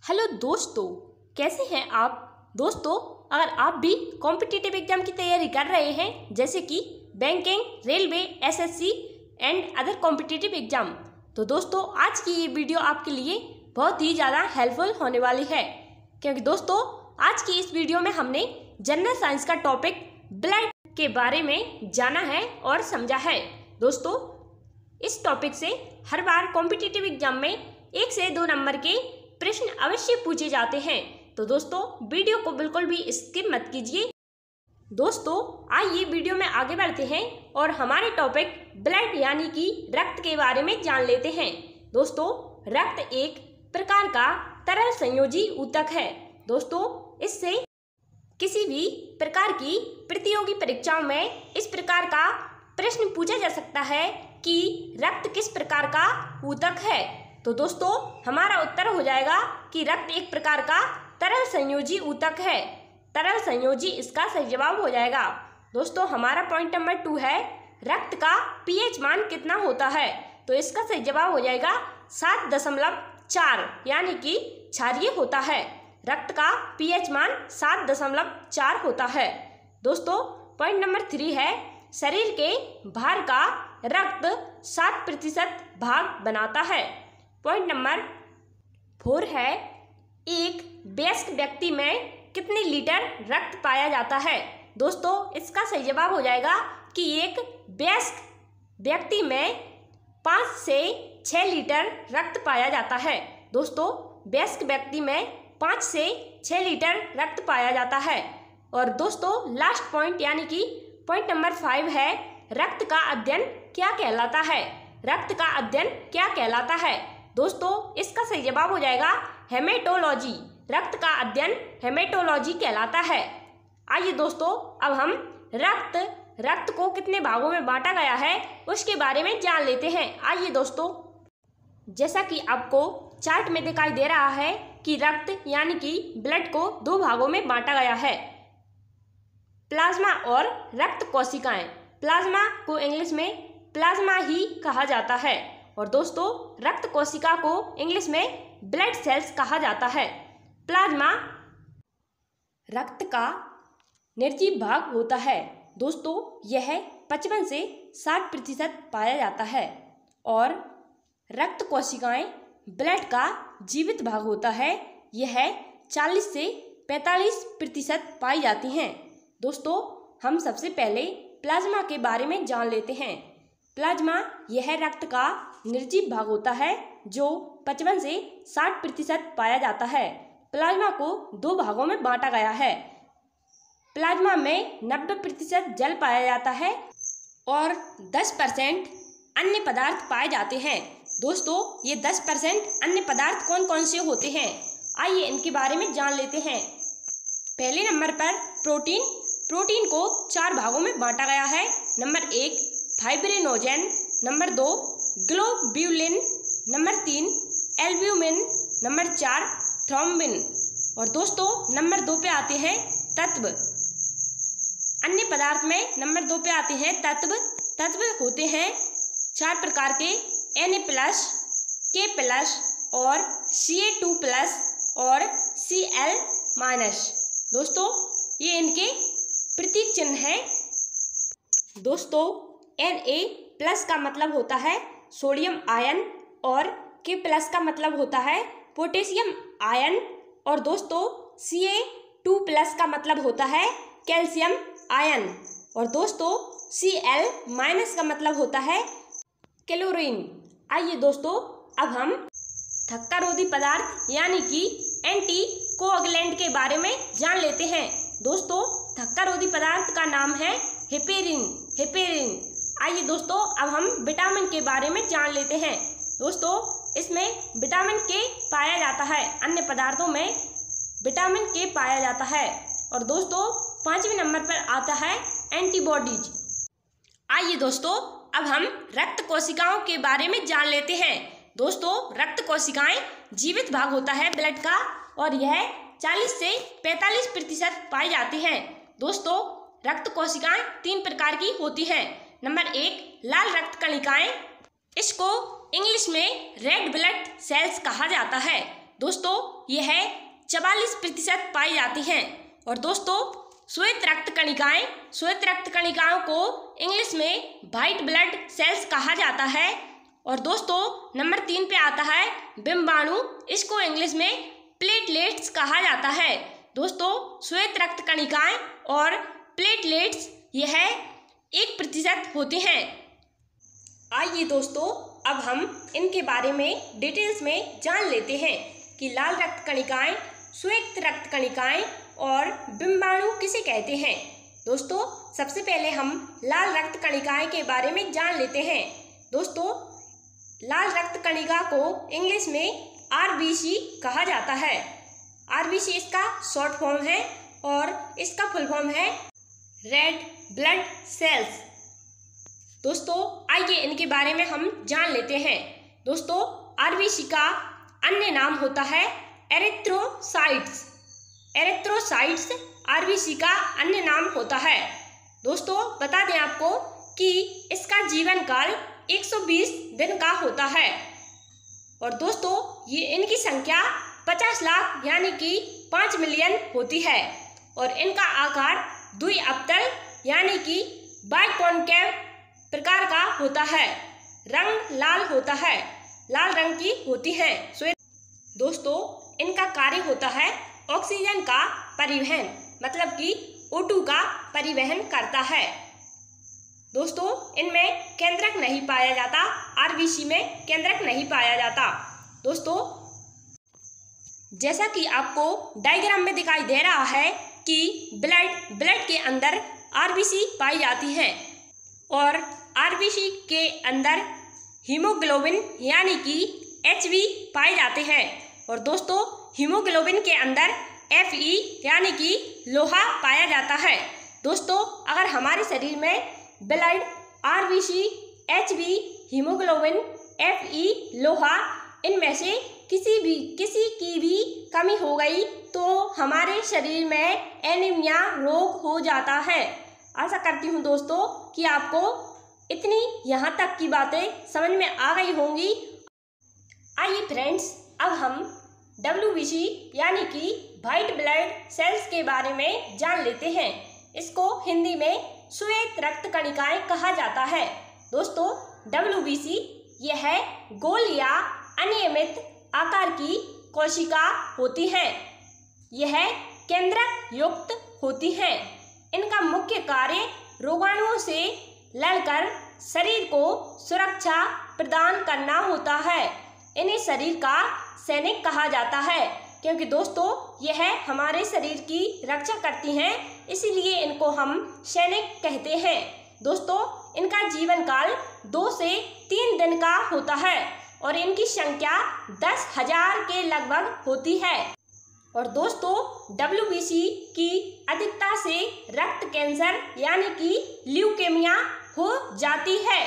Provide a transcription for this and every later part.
Hello दोस्तों, कैसे हैं आप। दोस्तों, अगर आप भी कॉम्पिटिटिव एग्जाम की तैयारी कर रहे हैं जैसे कि banking, railway, SSC and other competitive exam, तो दोस्तों आज की ये वीडियो आपके लिए बहुत ही ज़्यादा हेल्पफुल होने वाली है। क्योंकि दोस्तों आज की इस वीडियो में हमने जनरल साइंस का टॉपिक ब्लड के बारे में जाना है और समझा है। दोस्तों इस टॉपिक से हर बार कॉम्पिटिटिव एग्जाम में 1 से 2 नंबर के प्रश्न अवश्य पूछे जाते हैं, तो दोस्तों वीडियो को बिल्कुल भी स्किप मत कीजिए। दोस्तों आइए वीडियो में आगे बढ़ते हैं और हमारे टॉपिक ब्लड यानी कि रक्त के बारे में जान लेते हैं। दोस्तों रक्त एक प्रकार का तरल संयोजी ऊतक है। दोस्तों इससे किसी भी प्रकार की प्रतियोगी परीक्षाओं में इस प्रकार का प्रश्न पूछा जा सकता है कि रक्त किस प्रकार का ऊतक है। तो दोस्तों हमारा उत्तर हो जाएगा कि रक्त एक प्रकार का तरल संयोजी ऊतक है। तरल संयोजी इसका सही जवाब हो जाएगा। दोस्तों हमारा पॉइंट नंबर 2 है, रक्त का पीएच मान कितना होता है। तो इसका सही जवाब हो जाएगा 7.4 यानी कि क्षारीय होता है। रक्त का पीएच मान 7.4 होता है। दोस्तों पॉइंट नंबर 3 है, शरीर के भार का रक्त 7% भाग बनाता है। पॉइंट नंबर 4 है, एक वयस्क व्यक्ति में कितने लीटर रक्त पाया जाता है। दोस्तों इसका सही जवाब हो जाएगा कि एक वयस्क व्यक्ति में 5 से 6 लीटर रक्त पाया जाता है। दोस्तों वयस्क व्यक्ति में 5 से 6 लीटर रक्त पाया जाता है। और दोस्तों लास्ट पॉइंट यानी कि पॉइंट नंबर 5 है, रक्त का अध्ययन क्या कहलाता है। रक्त का अध्ययन क्या कहलाता है। दोस्तों इसका सही जवाब हो जाएगा हेमेटोलॉजी। रक्त का अध्ययन हेमेटोलॉजी कहलाता है। आइए दोस्तों अब हम रक्त को कितने भागों में बांटा गया है उसके बारे में जान लेते हैं। आइए दोस्तों, जैसा कि आपको चार्ट में दिखाई दे रहा है कि रक्त यानी कि ब्लड को 2 भागों में बांटा गया है, प्लाज्मा और रक्त कोशिकाएं। प्लाज्मा को इंग्लिश में प्लाज्मा ही कहा जाता है और दोस्तों रक्त कोशिका को इंग्लिश में ब्लड सेल्स कहा जाता है। प्लाज्मा रक्त का निर्जीव भाग होता है। दोस्तों यह 55 से 60% पाया जाता है और रक्त कोशिकाएं ब्लड का जीवित भाग होता है। यह 40 से 45% पाई जाती हैं। दोस्तों हम सबसे पहले प्लाज्मा के बारे में जान लेते हैं। प्लाज्मा यह रक्त का निर्जीव भाग होता है जो 55 से 60% पाया जाता है। प्लाज्मा को 2 भागों में बांटा गया है। प्लाज्मा में 90% जल पाया जाता है और 10% अन्य पदार्थ पाए जाते हैं। दोस्तों ये 10% अन्य पदार्थ कौन कौन से होते हैं, आइए इनके बारे में जान लेते हैं। पहले नंबर पर प्रोटीन को 4 भागों में बांटा गया है। Number 1 fibrinogen, number 2 globulin, number 3 albumin, number 4 thrombin. और दोस्तों नंबर 2 पे आते हैं तत्व। अन्य पदार्थ में नंबर 2 पे आते हैं तत्व। तत्व होते हैं 4 प्रकार के, Na+, K+ और Ca2+ और Cl-। दोस्तों ये इनके प्रतीक चिन्ह है। दोस्तों Na+ का मतलब होता है सोडियम आयन और K+ का मतलब होता है पोटेशियम आयन और दोस्तों Ca2+ का मतलब होता है कैल्शियम आयन और दोस्तों Cl- का मतलब होता है क्लोरीन। आइए दोस्तों अब हम थक्कारोधी पदार्थ यानी कि एंटी कोएगुलेंट के बारे में जान लेते हैं। दोस्तों थक्कारोधी पदार्थ का नाम है हेपेरिन। आइए दोस्तों अब हम विटामिन के बारे में जान लेते हैं। दोस्तों इसमें विटामिन के पाया जाता है, अन्य पदार्थों में विटामिन के पाया जाता है। और दोस्तों 5वें नंबर पर आता है एंटीबॉडीज। आइए दोस्तों अब हम रक्त कोशिकाओं के बारे में जान लेते हैं। दोस्तों रक्त कोशिकाएं जीवित भाग होता है ब्लड का और यह 40 से 45% पाई जाती हैं। दोस्तों रक्त कोशिकाएं 3 प्रकार की होती हैं। नंबर 1 लाल रक्त कणिकाएं, इसको इंग्लिश में रेड ब्लड सेल्स कहा जाता है। दोस्तों यह 44% पाई जाती हैं। और दोस्तों श्वेत रक्त कणिकाओं को इंग्लिश में व्हाइट ब्लड सेल्स कहा जाता है। और दोस्तों नंबर 3 पे आता है बिंबाणु, इसको इंग्लिश में प्लेटलेट्स कहा जाता है। दोस्तों श्वेत रक्त कणिकाएं और प्लेटलेट्स यह 1% होते हैं। आइए दोस्तों अब हम इनके बारे में डिटेल्स में जान लेते हैं कि लाल रक्त कणिकाएं, श्वेत रक्त कणिकाएं और बिंबाणु किसे कहते हैं। दोस्तों सबसे पहले हम लाल रक्त कणिकाएं के बारे में जान लेते हैं। दोस्तों लाल रक्त कणिका को इंग्लिश में RBC कहा जाता है। RBC इसका शॉर्ट फॉर्म है और इसका फुल फॉर्म है रेड ब्लड सेल्स। दोस्तों आइए इनके बारे में हम जान लेते हैं। दोस्तों RBC का अन्य नाम होता है एरिथ्रोसाइट्स। RBC का अन्य नाम होता है। दोस्तों बता दें आपको कि इसका जीवन काल 120 दिन का होता है। और दोस्तों ये इनकी संख्या 50 लाख यानी कि 5 मिलियन होती है। और इनका आकार द्विअवतल यानी कि बाइकॉन्केव प्रकार का होता है। रंग लाल होता है, लाल रंग की होती है। दोस्तों इनका कार्य होता है ऑक्सीजन का परिवहन, मतलब कि O2 का परिवहन करता है। दोस्तों इनमें केंद्रक नहीं पाया जाता, RBC में केंद्रक नहीं पाया जाता। दोस्तों जैसा कि आपको डायग्राम में दिखाई दे रहा है कि ब्लड के अंदर RBC पाई जाती है और RBC के अंदर हीमोग्लोबिन यानी कि HB पाए जाते हैं। और दोस्तों हीमोग्लोबिन के अंदर Fe यानी कि लोहा पाया जाता है। दोस्तों अगर हमारे शरीर में blood, RBC, HB, haemoglobin, Fe, लोहा इनमें से किसी की भी कमी हो गई तो हमारे शरीर में एनीमिया रोग हो जाता है। आशा करती हूँ दोस्तों कि आपको इतनी यहाँ तक की बातें समझ में आ गई होंगी। आइए फ्रेंड्स अब हम WBC यानी कि व्हाइट ब्लड सेल्स के बारे में जान लेते हैं। इसको हिंदी में श्वेत रक्त कणिकाएं कहा जाता है। दोस्तों WBC यह गोल या अनियमित आकार की कोशिका होती है। यह केंद्रक युक्त होती है। इनका मुख्य कार्य रोगाणुओं से लड़कर शरीर को सुरक्षा प्रदान करना होता है। इन्हें शरीर का सैनिक कहा जाता है क्योंकि दोस्तों यह हमारे शरीर की रक्षा करती हैं, इसीलिए इनको हम सैनिक कहते हैं। दोस्तों इनका जीवन काल 2 से 3 दिन का होता है और इनकी संख्या 10,000 के लगभग होती है। और दोस्तों WBC की अधिकता से रक्त कैंसर यानी कि ल्यूकेमिया हो जाती है।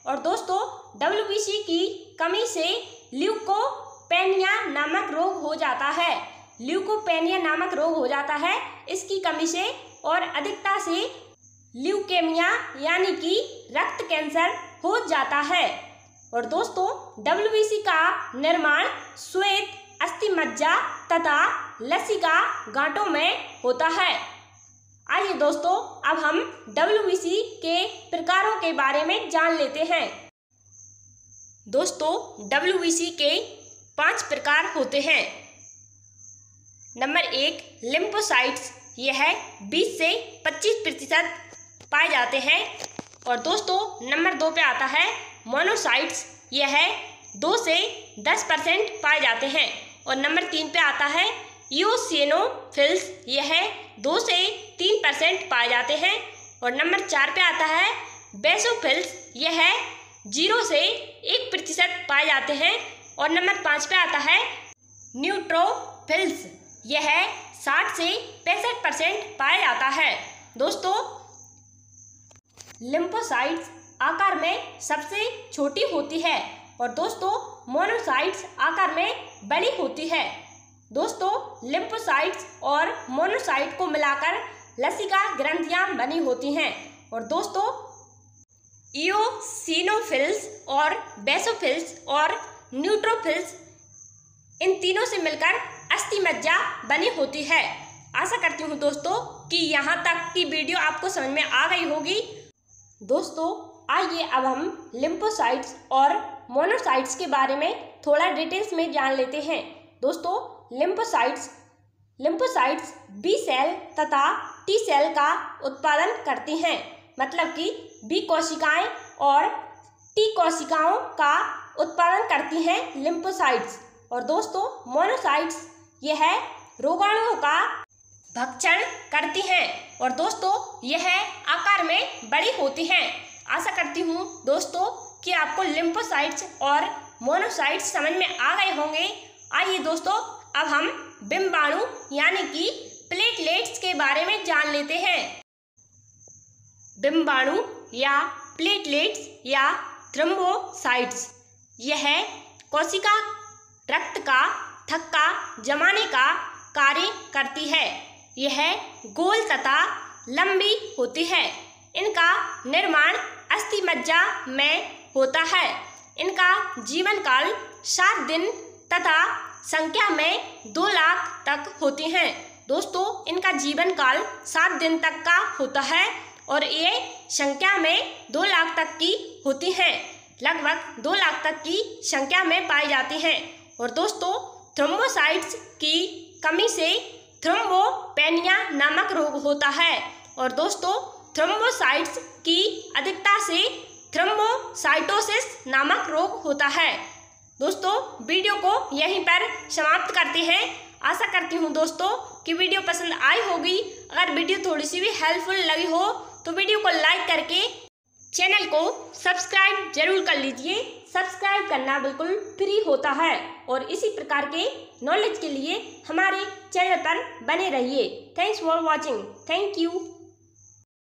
और दोस्तों WBC की कमी से ल्यूकोपेनिया नामक रोग हो जाता है। ल्यूकोपेनिया नामक रोग हो जाता है इसकी कमी से, और अधिकता से ल्यूकेमिया यानी कि रक्त कैंसर हो जाता है। और दोस्तों WBC का निर्माण श्वेत अस्थि मज्जा तथा लसिका गांठों में होता है। आइए दोस्तों अब हम WBC के प्रकारों के बारे में जान लेते हैं। दोस्तों WBC के 5 प्रकार होते हैं। नंबर 1 लिम्फोसाइट्स, यह 20 से 25% पाए जाते हैं। और दोस्तों नंबर 2 पे आता है मोनोसाइट्स, यह 2 से 10% पाए जाते हैं। और नंबर 3 पे आता है इओसिनोफिल्स, यह 2 से 3% पाए जाते हैं। और नंबर 4 पे आता है बेसोफिल्स, यह 0 से 1% पाए जाते हैं। और नंबर 5 पे आता है न्यूट्रोफिल्स, यह 60 से 65% पाया जाता है। दोस्तों लिम्फोसाइट्स आकार में सबसे छोटी होती है और दोस्तों मोनोसाइट्स आकार में बड़ी होती है। दोस्तों लिम्फोसाइट्स और मोनोसाइट को मिलाकर लसिका ग्रंथियां बनी होती हैं। और दोस्तों इओसिनोफिल्स और बेसोफिल्स और न्यूट्रोफिल्स इन तीनों से मिलकर अस्थि मज्जा बनी होती है। आशा करती हूँ दोस्तों कि यहाँ तक की वीडियो आपको समझ में आ गई होगी। दोस्तों आइए अब हम लिम्फोसाइट्स और मोनोसाइट्स के बारे में थोड़ा डिटेल्स में जान लेते हैं। दोस्तों लिम्फोसाइट्स बी सेल तथा टी सेल का उत्पादन करती हैं, मतलब कि बी कोशिकाएं और टी कोशिकाओं का उत्पादन करती हैं लिम्फोसाइट्स। और दोस्तों मोनोसाइट्स यह रोगाणुओं का भक्षण करती हैं और दोस्तों यह आकार में बड़ी होती हैं। आशा करती हूँ दोस्तों कि आपको लिम्फोसाइट्स और मोनोसाइट्स समझ में आ गए होंगे। आइए दोस्तों अब हम बिंबाणु यानी कि प्लेटलेट्स के बारे में जान लेते हैं। बिंबाणु या प्लेटलेट्स या थ्रोम्बोसाइट्स यह कोशिका रक्त का थक्का जमाने का कार्य करती है। यह गोल तथा लंबी होती है। इनका निर्माण अस्थि मज्जा में होता है। इनका जीवन काल 7 दिन तथा संख्या में 2 लाख तक होती हैं। दोस्तों इनका जीवन काल 7 दिन तक का होता है और ये संख्या में 2 लाख तक की होती हैं। लगभग 2 लाख तक की संख्या में पाई जाती हैं। और दोस्तों थ्रोम्बोसाइट्स की कमी से थ्रोम्बोपेनिया नामक रोग होता है। और दोस्तों थ्रोम्बोसाइट्स की अधिकता से थ्रोम्बोसाइटोसिस नामक रोग होता है। दोस्तों वीडियो को यहीं पर समाप्त करते हैं। आशा करती हूँ दोस्तों कि वीडियो पसंद आई होगी। अगर वीडियो थोड़ी सी भी हेल्पफुल लगी हो तो वीडियो को लाइक करके चैनल को सब्सक्राइब जरूर कर लीजिए। सब्सक्राइब करना बिल्कुल फ्री होता है और इसी प्रकार के नॉलेज के लिए हमारे चैनल पर बने रहिए। Thanks for watching. Thank you.